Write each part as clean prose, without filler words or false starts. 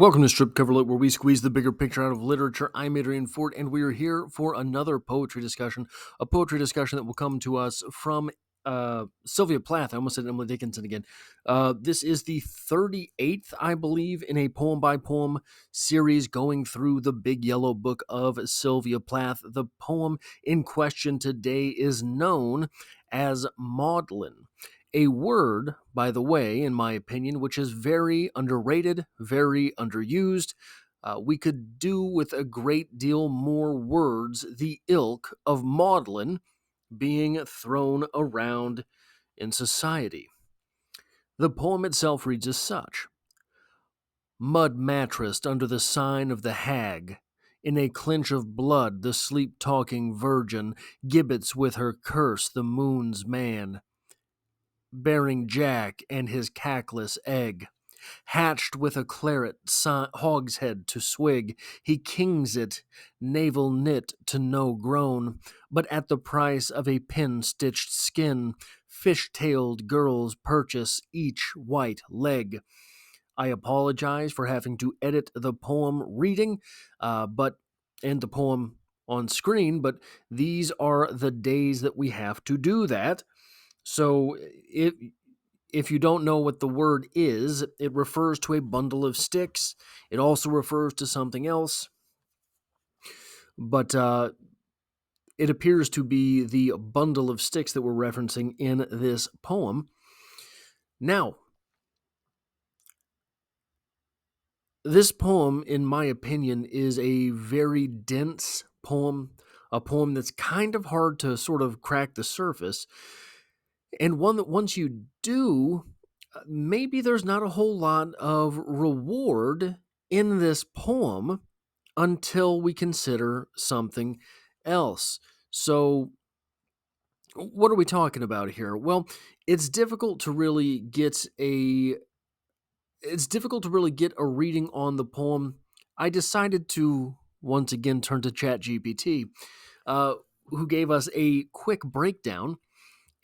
Welcome to Strip Cover Lit, where we squeeze the bigger picture out of literature. I'm Adrian Ford, and we are here for another poetry discussion. A poetry discussion that will come to us from Sylvia Plath. I almost said Emily Dickinson again. This is the 38th, I believe, in a poem by poem series going through the Big Yellow Book of Sylvia Plath. The poem in question today is known as Maudlin. A word, by the way, in my opinion, which is very underrated, very underused. We could do with a great deal more words, the ilk of maudlin, being thrown around in society. The poem itself reads as such: Mud mattressed under the sign of the hag. In a clinch of blood, the sleep talking virgin gibbets with her curse the moon's man, bearing Jack and his cackless egg. Hatched with a claret hogshead to swig, he kings it, navel knit to no groan, but at the price of a pin-stitched skin, fish-tailed girls purchase each white leg. I apologize for having to edit the poem reading, and the poem on screen, but these are the days that we have to do that. So if you don't know what the word is, it refers to a bundle of sticks. It also refers to something else, but it appears to be the bundle of sticks that we're referencing in this poem. Now, this poem, in my opinion, is a very dense poem, a poem that's kind of hard to sort of crack the surface, and one that once you do, maybe there's not a whole lot of reward in this poem until we consider something else. So, what are we talking about here? Well, it's difficult to really get a reading on the poem. I decided to once again turn to ChatGPT, who gave us a quick breakdown,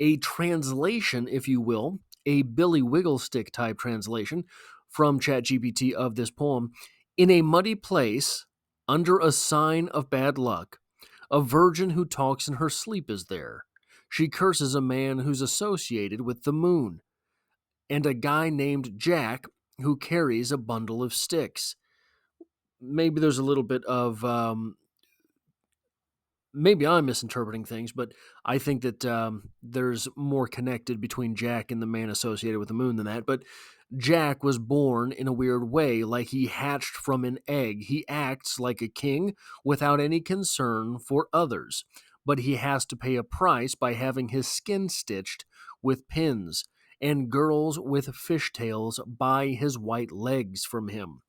a translation, if you will, a Billy Wigglestick type translation from ChatGPT of this poem. In a muddy place, under a sign of bad luck, a virgin who talks in her sleep is there. She curses a man who's associated with the moon, and a guy named Jack who carries a bundle of sticks. Maybe there's a little bit of maybe I'm misinterpreting things, but I think that there's more connected between Jack and the man associated with the moon than that. But Jack was born in a weird way, like he hatched from an egg. He acts like a king without any concern for others, but he has to pay a price by having his skin stitched with pins, and girls with fishtails buy his white legs from him.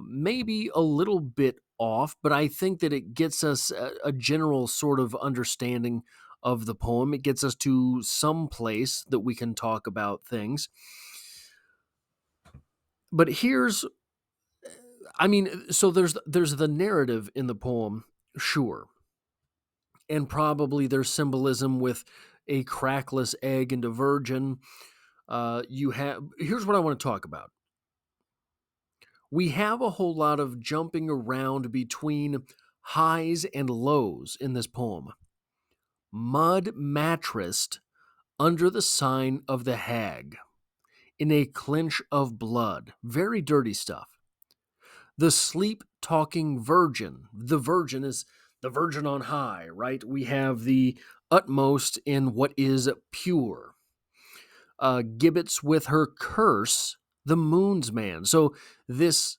Maybe a little bit off, but I think that it gets us a general sort of understanding of the poem. It gets us to some place that we can talk about things. But so there's the narrative in the poem, sure, and probably there's symbolism with a crackless egg and a virgin. Here's what I want to talk about. We have a whole lot of jumping around between highs and lows in this poem. Mud mattressed under the sign of the hag, in a clinch of blood. Very dirty stuff. The sleep talking virgin. The virgin is the virgin on high, right? We have the utmost in what is pure. Gibbets with her curse, the moon's man. So this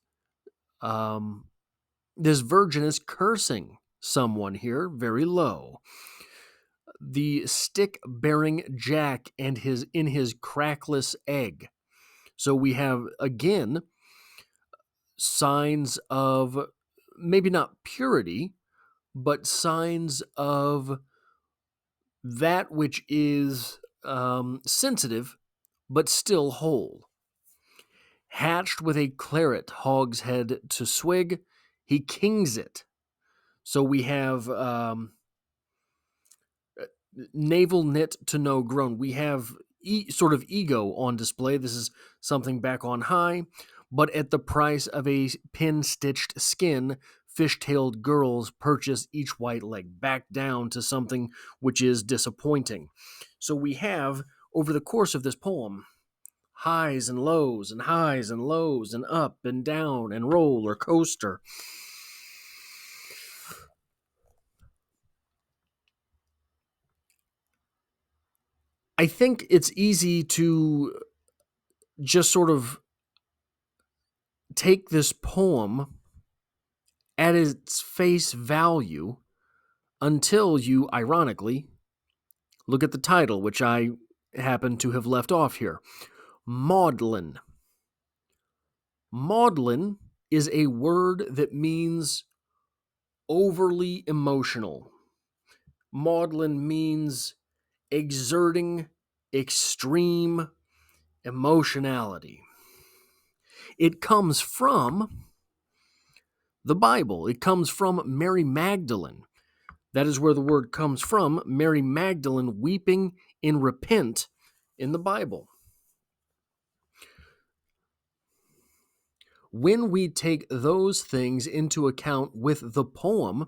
this virgin is cursing someone here very low. The stick bearing Jack and his crackless egg. So we have again signs of maybe not purity, but signs of that which is sensitive but still whole. Hatched with a claret hogshead to swig, he kings it. So we have navel knit to no groan. We have sort of ego on display. This is something back on high, but at the price of a pin-stitched skin, fish-tailed girls purchase each white leg back down to something which is disappointing. So we have, over the course of this poem, highs and lows and highs and lows and up and down and roller coaster. I think it's easy to just sort of take this poem at its face value until you, ironically, look at the title, which I happen to have left off here. Maudlin. Maudlin is a word that means overly emotional. Maudlin means exerting extreme emotionality. It comes from the Bible. It comes from Mary Magdalene. That is where the word comes from. Mary Magdalene weeping in repent in the Bible. When we take those things into account with the poem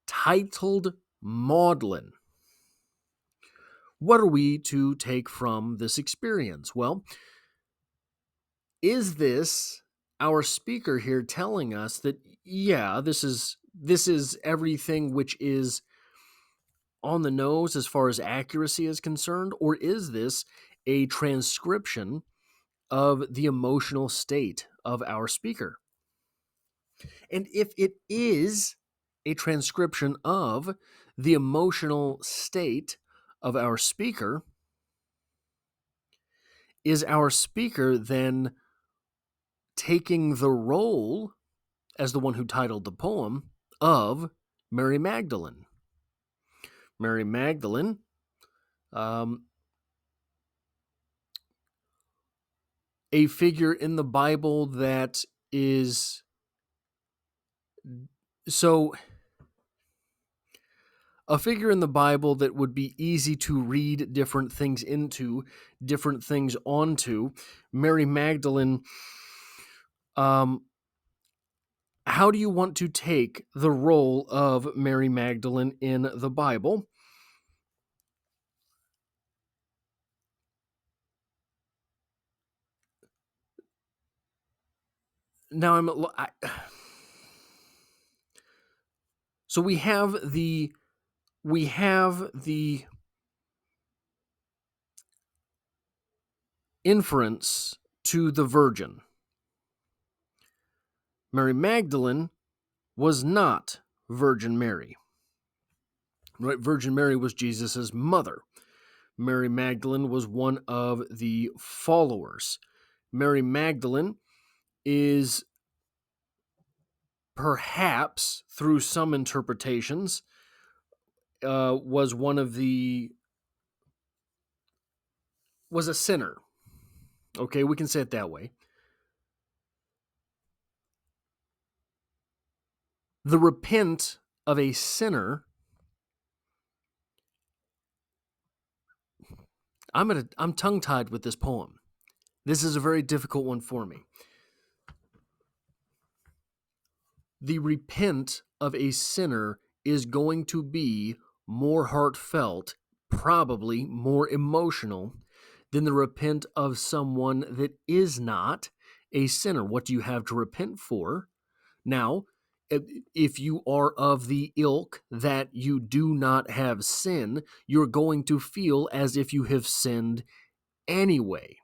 titled Maudlin, what are we to take from this experience? Well, is this our speaker here telling us that, yeah, this is everything which is on the nose as far as accuracy is concerned, or is this a transcription of the emotional state of our speaker? And if it is a transcription of the emotional state of our speaker, is our speaker then taking the role as the one who titled the poem of Mary Magdalene? Mary Magdalene, a figure in the Bible that is so a figure in the Bible that would be easy to read different things into, different things onto. Mary Magdalene, how do you want to take the role of Mary Magdalene in the Bible? Now so we have the inference to the virgin. Mary Magdalene was not Virgin Mary. Right? Virgin Mary was Jesus' mother. Mary Magdalene was one of the followers. Mary Magdalene is perhaps, through some interpretations, was a sinner. Okay, we can say it that way. The repent of a sinner. I'm tongue-tied with this poem. This is a very difficult one for me. The repent of a sinner is going to be more heartfelt, probably more emotional, than the repent of someone that is not a sinner. What do you have to repent for? Now, if you are of the ilk that you do not have sin, you're going to feel as if you have sinned anyway,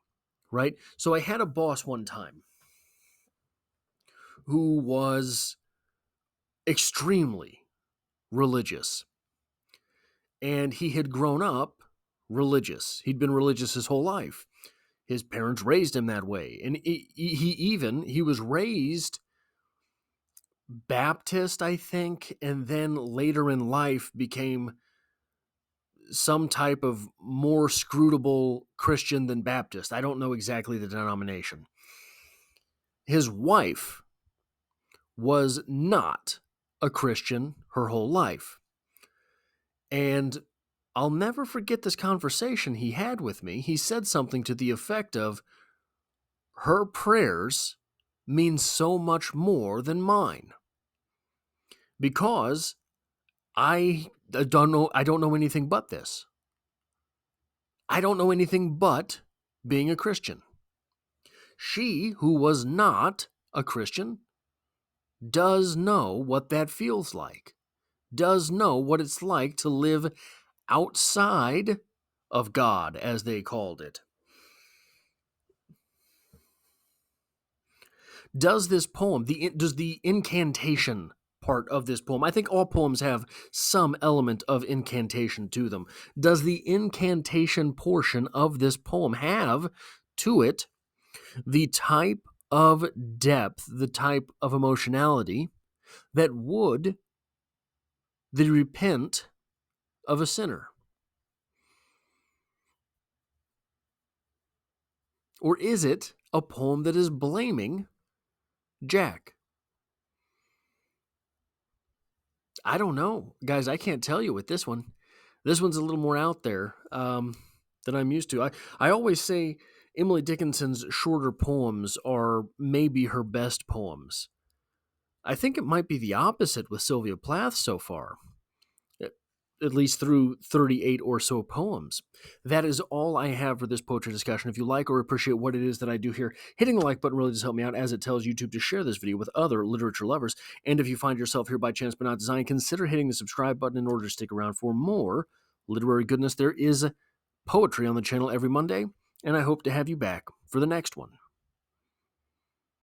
right? So I had a boss one time who was extremely religious, and he had grown up religious. He'd been religious his whole life. His parents raised him that way, and he was raised Baptist, I think, and then later in life became some type of more scrutable Christian than Baptist. I don't know exactly the denomination. His wife was not a Christian her whole life. And I'll never forget this conversation he had with me. He said something to the effect of, her prayers means so much more than mine. Because I don't know anything but this. I don't know anything but being a Christian. She, who was not a Christian, does know what that feels like, does know what it's like to live outside of God, as they called it. Does this poem, does the incantation part of this poem, I think all poems have some element of incantation to them. Does the incantation portion of this poem have to it the type of depth, the type of emotionality that would the repent of a sinner? Or is it a poem that is blaming Jack? I don't know. Guys, I can't tell you with this one. This one's a little more out there than I'm used to. I always say Emily Dickinson's shorter poems are maybe her best poems. I think it might be the opposite with Sylvia Plath so far, at least through 38 or so poems. That is all I have for this poetry discussion. If you like or appreciate what it is that I do here, hitting the like button really does help me out, as it tells YouTube to share this video with other literature lovers. And if you find yourself here by chance but not design, consider hitting the subscribe button in order to stick around for more literary goodness. There is poetry on the channel every Monday, and I hope to have you back for the next one.